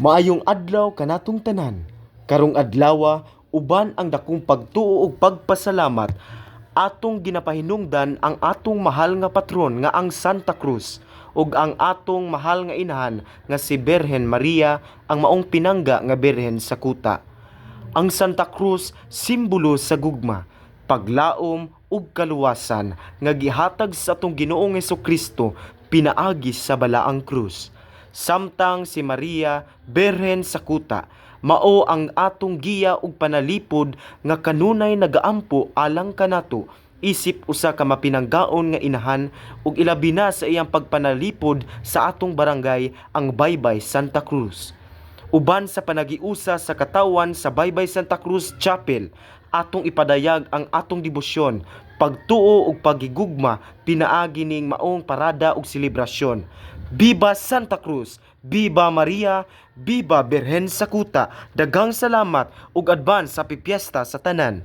Maayong adlaw kanatong tanan. Karong adlawa uban ang dakong pagtuo ug pagpasalamat atong ginapahinungdan ang atong mahal nga patron nga ang Santa Cruz ug ang atong mahal nga inahan nga si Birhen Maria ang maong pinangga nga Birhen sa kuta. Ang Santa Cruz simbolo sa gugma, paglaom ug kaluwasan nga gihatag sa atong Ginoong Hesukristo pinaagi sa balaang krus. Samtang si Maria Birhen sa kuta mao ang atong giya ug panalipod nga kanunay nagaampo alang kanato isip usa ka mapinanggaon nga inahan ug ilabi na sa iyang pagpanalipod sa atong barangay ang Baybay Santa Cruz. Uban sa panagiusa sa katawan sa Baybay Santa Cruz Chapel, atong ipadayag ang atong debosyon, pagtuo ug pagigugma pinaagi ning maong parada ug selebrasyon. Viva Santa Cruz! Viva Maria! Viva Birhen sa kuta! Daghang salamat ug advance sa pipiesta sa tanan!